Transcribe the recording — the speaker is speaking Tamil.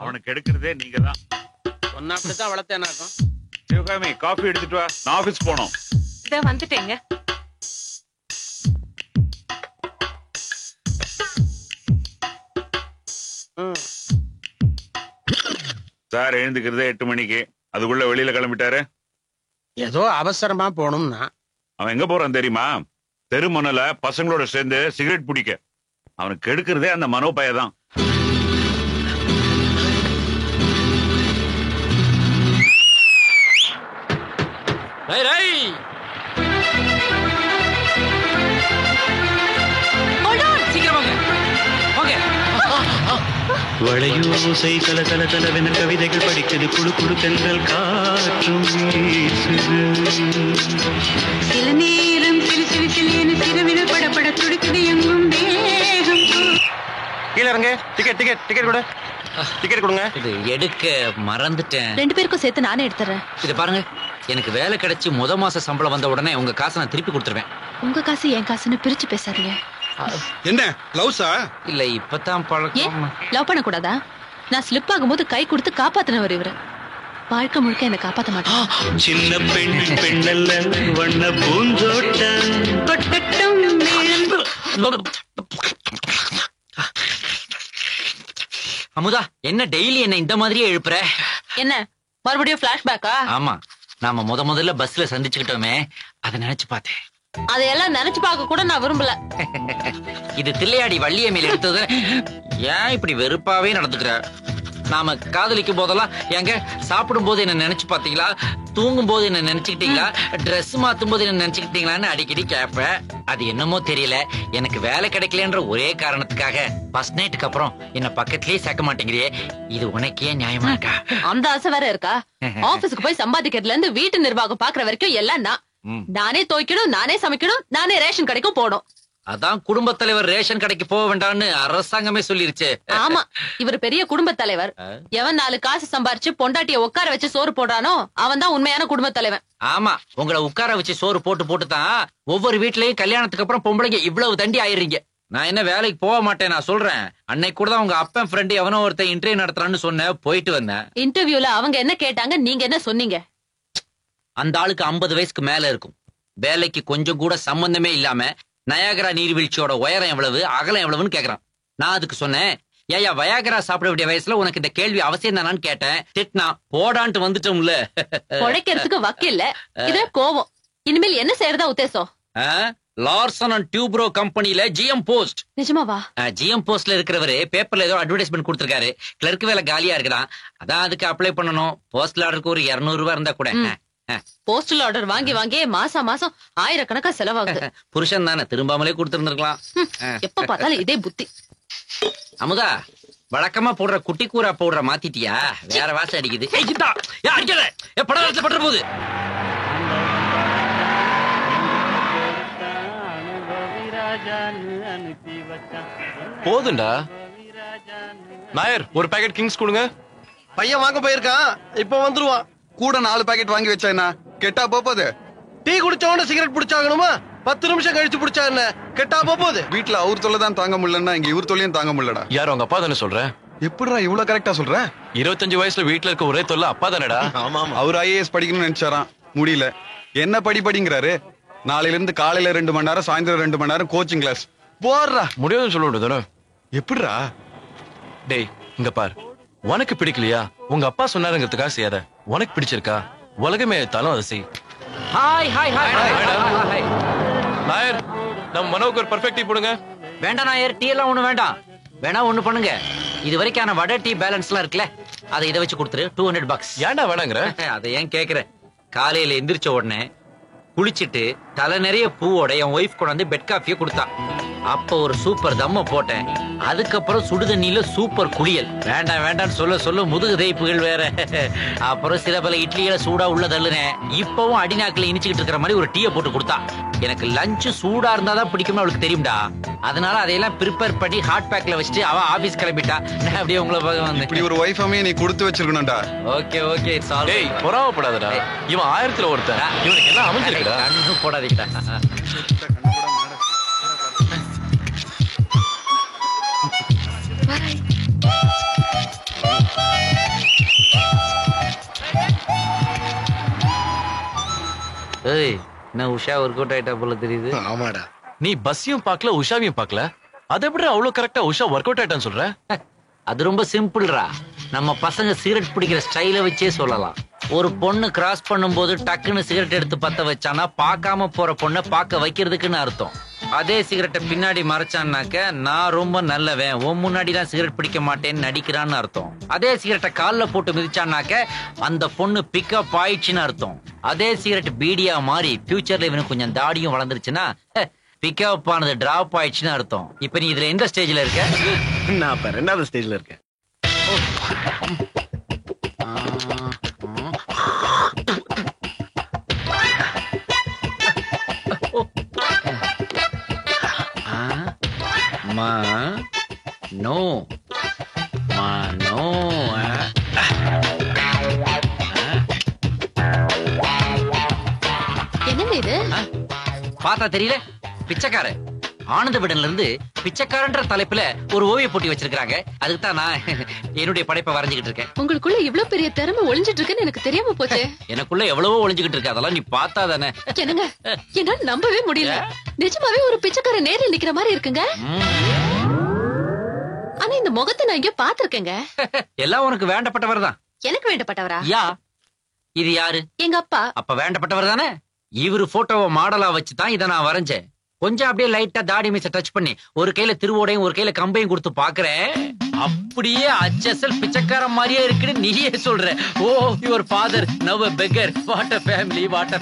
அவனுக்கு எடுக்கிறதே நீங்க தான். ஒன்னா அப்படித்தான் வளர்த்தேனாக்கும். சிவகாமி காஃபி எடுத்துட்டு வா, நான் ஆபீஸ் போனோம். இத வந்துட்டேங்க. சார் எழுந்துக்கிறதே 8 மணிக்கு. அதுக்குள்ள வெளியில கிளம்பிட்டாரு. ஏதோ அவசரமா போகணும்னா. அவன் எங்க போறான் தெரியுமா? தெருமுனையில பசங்களோட சேர்ந்து சிகரெட் பிடிக்க. அவனுக்கு எடுக்கிறதே அந்த மனோபய தான். வளையோசை தல தல தலவென கவிதைகள் படிக்குது, குடு குடு தென்றல் காற்றும் வீசுது. சில நேரம் சிறு சிறு சிலியனு சிறுவிரல் படப்பட துடிக்குது எங்கும் வேகம். கீழே இறங்க. டிக்கெட் டிக்கெட் டிக்கெட் கொடு. டிக்கெட் கொடுங்க. இது எடுக்க மறந்துட்டேன். 2 பேருக்கும் சேர்த்து நானே எடுத்துறேன். இத பாருங்க, எனக்கு வேலை கிடைச்சு முத மாச சம்பளம் வந்த உடனே உங்க காசை நான் திருப்பி கொடுத்துருவேன். உங்க காசு என் காசுன்னு பிரிச்சு பேசாதீங்க. என்ன லவ்ஸா? இல்ல இப்பதான் பழக்கம். லவ் பண்ண கூடாதா? நான் ஸ்லிப் ஆகும்போது கை கொடுத்து காப்பாத்தினவர் இவரு. வாழ்க்கை முழுக்க என்ன காப்பாத்த மாட்டேன். சின்ன பெண் பெண்ணல்ல வண்ண பூந்தோட்டம் கொட்டட்டும் மேளம். அமுதா, என்ன டெய்லி என்ன இந்த மாதிரியே எழுப்புற? என்ன மறுபடியும் பிளாஷ்பேக்கா? ஆமா, நாம முதல்ல பஸ்ல சந்திச்சுக்கிட்டோமே, அதை நினைச்சு பார்த்தேன். அதையெல்லாம் நினைச்சு பார்க்க கூட நான் விரும்பல. இது தில்லையாடி வள்ளிய மேல எடுத்தது. ஏன் இப்படி வெறுப்பாவே நடந்துக்கிற? நாம காதலிக்கும் போதெல்லாம் எங்க சாப்பிடும் போது என்ன நினைச்சு பாத்தீங்களா, தூங்கும் போது என்ன நினைச்சுக்கிட்டீங்களா, ட்ரெஸ் மாத்தும் போது என்ன நினைச்சுக்கிட்டீங்களான்னு அடிக்கடி கேட்பேன். அது என்னமோ தெரியல, எனக்கு வேலை கிடைக்கலன்ற ஒரே காரணத்துக்காக ஃபர்ஸ்ட் நைட்டுக்கு அப்புறம் என்ன பக்கத்திலேயே சேர்க்க மாட்டேங்கிறியே. இது உனக்கே நியாயமா இருக்கா? அந்த ஆசை வேற இருக்கா? ஆபீஸ்க்கு போய் சம்பாதிக்கிறதுல இருந்து வீட்டு நிர்வாகம் பாக்குற வரைக்கும் எல்லாம் நானே துவைக்கணும், நானே சமைக்கணும், நானே ரேஷன் கடைக்கும் போடும். அதான் குடும்ப தலைவர் ரேஷன் கடைக்கு போக வேண்டாம்னு அரசாங்கமே சொல்லிருச்சு. ஆமா, இவர் பெரிய குடும்ப தலைவர். எவன் 4 காசு சம்பாரிச்சு பொண்டாட்டிய உட்கார வச்சு சோறு போடுறானோ அவன் தான் உண்மையான குடும்ப தலைவன். ஆமா, உங்களை உட்கார வச்சு சோறு போட்டு தான் ஒவ்வொரு வீட்லயும் கல்யாணத்துக்கு அப்புறம் பொம்பளைங்க இவ்வளவு தண்டி ஆயிடுறீங்க. நான் என்ன வேலைக்கு போக மாட்டேன், நான் சொல்றேன். அன்னைக்கு கூட தான் உங்க அப்பன் ஃப்ரெண்ட் எவனோ ஒருத்தன் இன்டர்வியூ நடத்துறான்னு சொன்ன, போயிட்டு வந்தேன். இன்டர்வியூல அவங்க என்ன கேட்டாங்க, நீங்க என்ன சொன்னீங்க? அந்த ஆளுக்கு 50 வயசுக்கு மேல இருக்கும். வேலைக்கு கொஞ்சம் கூட சம்பந்தமே இல்லாம நயாகரா நீர்வீழ்ச்சியோட உயரம் எவ்வளவு, அகலம் எவ்வளவுன்னு கேக்குறான். நான் அதுக்கு சொன்னேன், ஏயா வயாகரா சாப்பிட வேண்டிய வயசுல உனக்கு இந்த கேள்வி அவசியம் தானான்னு கேட்டேன். திட்டினா போடான்ட்டு வந்துட்டோம்ல. உழைக்கிறதுக்கு வக்கில்ல, இது கோவம். இனிமேல் என்ன செய்யறதா உத்தேசம்? லார்சன் அண்ட் டியூப்ரோ கம்பெனில ஜிஎம் போஸ்ட். நிஜமாவா? ஜிஎம் போஸ்ட்ல இருக்கிறவரு பேப்பர்ல ஏதோ அட்வர்டைஸ்மெண்ட் கொடுத்திருக்காரு. கிளர்க் வேலை காலியா இருக்குதான், அதான் அதுக்கு அப்ளை பண்ணணும். போஸ்டல் ஆர்டருக்கு ஒரு 200 ரூபாய் இருந்தா கூட. போஸ்டல் ஆர்டர் வாங்கி வாங்கி மாசம் ஆயிரக்கணக்கா செலவாகுது. புருஷன் தானே, திரும்பாமலே கொடுத்திருந்திருக்கலாம். எப்ப பார்த்தாலும் இதே புத்தி. அமுதா, வழக்கமா போடுற குட்டி கூரா போடுற மாத்திட்டியா? வேற வாசம் அடிக்குது. படம் போகுது. போதுண்டா. நாயர், ஒரு பாக்கெட் கிங்ஸ் கொடுங்க. பையன் வாங்க போயிருக்கான், இப்ப வந்துருவான். கூட 4 பாக்கெட் வாங்கி வச்சா என்ன கெட்டா போகுது? Tea குடிச்சவன cigarette பிடிச்சாகணுமா? 10 நிமிஷம் கழிச்சு பிடிச்சா என்ன கெட்டா போகுது? வீட்டுல அவர் தொல்லை தான் தாங்க முடியலன்னா இங்க இவர் தொல்லையும் தாங்க முடியலடா. யார் உங்க அப்பா தானே சொல்ற? எப்படிடா இவ்வளவு கரெக்டா சொல்ற? 25 வயசுல வீட்டுல இருக்க ஒரே தொல்லை அப்பா தானேடா. அவர் IAS படிக்கணும்னு நினைச்சாராம், முடியல. என்ன படிங்கிறாரு. நாளையில இருந்து காலையில 2 மணி நேரம், சாயந்தரம் 2 மணி நேரம் கோச்சிங் கிளாஸ். போடுறா. முடியாதுன்னு சொல்ல முடியாது. எப்படிடா? டேய் இங்க பார், உனக்கு பிடிக்கலையா உங்க அப்பா சொன்னாருங்கிறதுக்காக செய்யாத. உனக்கு பிடிச்சிருக்கா உலகமே எடுத்தாலும் அதை செய். Hi hi hi hi. Nair, நம்ம மனோக்கு ஒரு பர்ஃபெக்ட் டீ போடுங்க. வேண்டாம் நாயர், டீ எல்லாம் ஒண்ணு வேண்டாம். வேணா ஒண்ணு பண்ணுங்க, இது வரைக்கான வடை டீ பேலன்ஸ் எல்லாம் இருக்குல்ல, அதை இதை வச்சு கொடுத்துரு. $200. ஏன்டா வேணாங்கிற? அதை ஏன் கேக்குற? காலையில எந்திரிச்ச உடனே குளிச்சிட்டு தலை நிறைய பூவோட என் ஒய்ஃப் கொண்டாந்து பெட் காஃபியை கொடுத்தான். அப்ப ஒரு சூப்பர் தம்ம போட்டேன். அதுக்கப்புறம் சுடுதண்ணில சூப்பர் குளியல். வேண்டாம் வேண்டாம்னு சொல்ல முதுகு தேய்ப்புகள் வேற. அப்புறம் சில பல இட்லிகளை சூடா உள்ள தள்ளுனேன். இப்பவும் அடிநாக்கில இனிச்சுக்கிட்டு இருக்கிற மாதிரி ஒரு டீயை போட்டு கொடுத்தா. எனக்கு லஞ்ச் சூடா இருந்தாதான் பிடிக்கும்னு அவளுக்கு தெரியும்டா. அதனால அதையெல்லாம் ப்ரிப்பேர் பண்ணி ஹாட் பேக்ல வச்சுட்டு அவ ஆபீஸ் கிளம்பிட்டா. நான் அப்படியே உங்களை பார்க்க வந்தேன். இப்படி ஒரு வைஃபமே நீ கொடுத்து வச்சிருக்கணும்டா. Okay okay, it's all. டேய் பொறாமப்படாதடா, இவன் 1000த்துல ஒருத்தன். இவனுக்கு எல்லாம் அமைஞ்சிருக்குடா. கண்ணு போடாதீங்கடா. Bye. ஏய் என்ன உஷா ஒர்க் அவுட் ஆயிட்டா போல தெரியுது. ஆமாடா. நீ பஸ்ஸையும் பார்க்கல உஷாவையும் பார்க்கல, அதை எப்படி அவ்வளவு கரெக்டா உஷா ஒர்க் அவுட் ஆயிட்டான்னு சொல்ற? அது ரொம்ப சிம்பிள்ரா. நம்ம பசங்க சிகரெட் பிடிக்கிற ஸ்டைல வச்சே சொல்லலாம். ஒரு பொண்ணு கிராஸ் பண்ணும்போது டக்குன்னு சிகரெட் எடுத்து பத்த வச்சானா பார்க்காம போற பொண்ணை பார்க்க வைக்கிறதுக்குன்னு அர்த்தம். அதே சிகரெட்டை பின்னாடி மறைச்சான்னாக்க நான் ரொம்ப நல்லவன், உன் முன்னாடிலாம் சிகரெட் பிடிக்க மாட்டேன்னு நடிக்கிறான்னு அர்த்தம். அதே சிகரெட்டை காலில் போட்டு மிதிச்சான்னாக்க அந்த பொண்ணு பிக்கப் ஆயிடுச்சுன்னு அர்த்தம். அதே சிகரெட் பீடியா மாறி ஃபியூச்சர்ல இவனுக்கு கொஞ்சம் தாடியும் வளர்ந்துருச்சுன்னா பிக்கப் ஆனது டிராப் ஆயிடுச்சுன்னு அர்த்தம். இப்ப நீ இதுல எந்த ஸ்டேஜ்ல இருக்க? நான் இப்ப 2வது ஸ்டேஜ்ல இருக்கேன். மா நோ மா நோ. என்னங்க இது? பார்த்தா தெரியல, பிச்சைக்கார. ஆனந்த விடன்ல இருந்து பிச்சைக்காரன்ற தலைப்புல ஒரு ஓவிய போட்டி வச்சிருக்காங்க. அதுக்கு தான் நான் என்னுடைய படைப்பை வரைஞ்சுக்கிட்டு இருக்கேன். உங்களுக்குள்ள இவ்ளோ பெரிய திறமை ஒளிஞ்சிட்டு இருக்குன்னு எனக்கு தெரியாம போச்சு. எனக்குள்ள எவ்வளவோ ஒளிஞ்சுக்கிட்டு இருக்கு, அதெல்லாம் நீ பார்த்தா தானே. என்னங்க, என்னால நம்பவே முடியல. நிஜமாவே ஒரு பிச்சைக்கார நேர்ல நிக்கிற மாதிரி இருக்குங்க. ஆனா இந்த முகத்தை நான் இங்க பாத்திருக்கேங்க. எல்லாம் உனக்கு வேண்டப்பட்டவர் தான். எனக்கு வேண்டப்பட்டவரா? யா, இது யாரு? எங்க அப்பா. அப்ப வேண்டப்பட்டவர் தானே. இவரு போட்டோவை மாடலா வச்சுதான் இதை நான் வரைஞ்சேன். கொஞ்சம் அப்படியே லைட்டா தாடி மீச டச் பண்ணி ஒரு கையில திருவோடையும் ஒரு கையில கம்பையும் கொடுத்து பாக்குறேன். அப்படியே அச்சசல் பிச்சைக்கார மாதிரியே இருக்குன்னு நீயே சொல்ற. Oh, your father now a beggar. What a family, what a